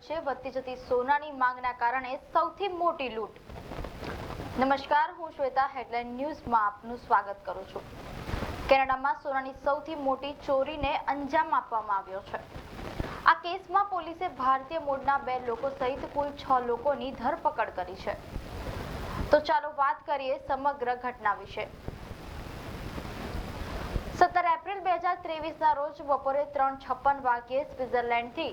વચ્ચે વધતી જતી સોનાની માંગના કારણે સૌથી મોટી લૂંટ। નમસ્કાર, હું શ્વેતા હેડલાઇન ન્યૂઝમાં આપનું સ્વાગત કરું છું। કેનેડામાં સોનાની સૌથી મોટી ચોરીને અંજામ આપવામાં આવ્યો છે। આ કેસમાં પોલીસે ભારતીય મૂળના 2 લોકો સહિત કુલ 6 લોકોની ધરપકડ કરી છે। તો ચાલો વાત કરીએ સમગ્ર ઘટના વિશે। 17 એપ્રિલ 2023 ના રોજ બપોરે 3:56 વાગ્યે સ્વિટ્ઝરલેન્ડથી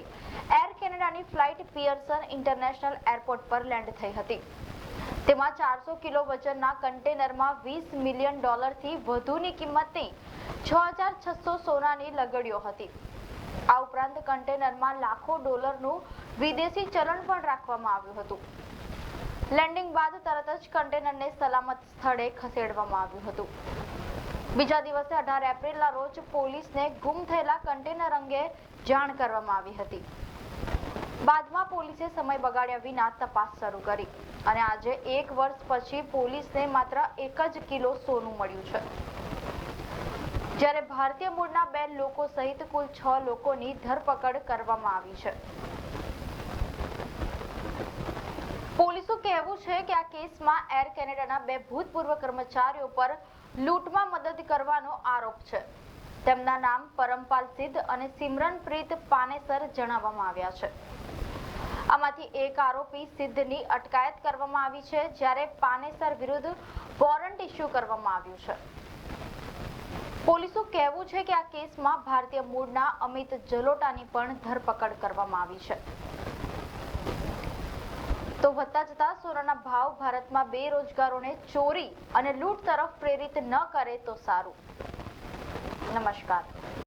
એર કેનેડાની ફ્લાઇટ પિયર્સન ઇન્ટરનેશનલ એરપોર્ટ પર લેન્ડ થઈ હતી। તેમાં 400 કિલો વજનના કન્ટેનરમાં $20 મિલિયન થી વધુની કિંમતની 6,600 સોનાની લગડીઓ હતી। આ ઉપરાંત કન્ટેનરમાં લાખો ડોલરનું વિદેશી ચલણ પણ રાખવામાં આવ્યું હતું। લેન્ડિંગ બાદ તરત જ કન્ટેનરને સલામત સ્થળે ખસેડવામાં આવ્યું હતું। બીજા દિવસે 18 એપ્રિલના રોજ પોલીસને ગુમ થયેલા કન્ટેનર અંગે જાણ કરવામાં આવી હતી। બાદમાં પોલીસે સમય બગાડ્યા વિના તપાસ શરૂ કરી અને આજે 1 વર્ષ પછી પોલીસને માત્ર 1 જ કિલો સોનું મળ્યું છે, જ્યારે ભારતીય મૂળના 2 લોકો સહિત કુલ 6 લોકોની ધરપકડ કરવામાં આવી છે। પોલીસનું કહેવું છે કે આ કેસમાં એર કેનેડાના 2 ભૂતપૂર્વ કર્મચારીઓ પર લૂંટમાં મદદ કરવાનો આરોપ છે। તેમના નામ પરમપાલ સિદ્ધ અને સિમરનપ્રીત પાનેસર જણાવવામાં આવ્યા છે। આમાંથી એક આરોપી સિદ્ધની અટકાયત કરવામાં આવી છે, જ્યારે પાનેસર વિરુદ્ધ વોરંટ ઇસ્યુ કરવામાં આવ્યું છે। પોલીસનું કહેવું છે કે આ કેસમાં ભારતીય મૂળના અમિત જલોટાની પણ ધરપકડ કરવામાં આવી છે। તો વધતા જતા સોનાના ભાવ ભારતમાં બેરોજગારોને ચોરી અને લૂંટ તરફ પ્રેરિત ન કરે તો સારું। નમસ્કાર।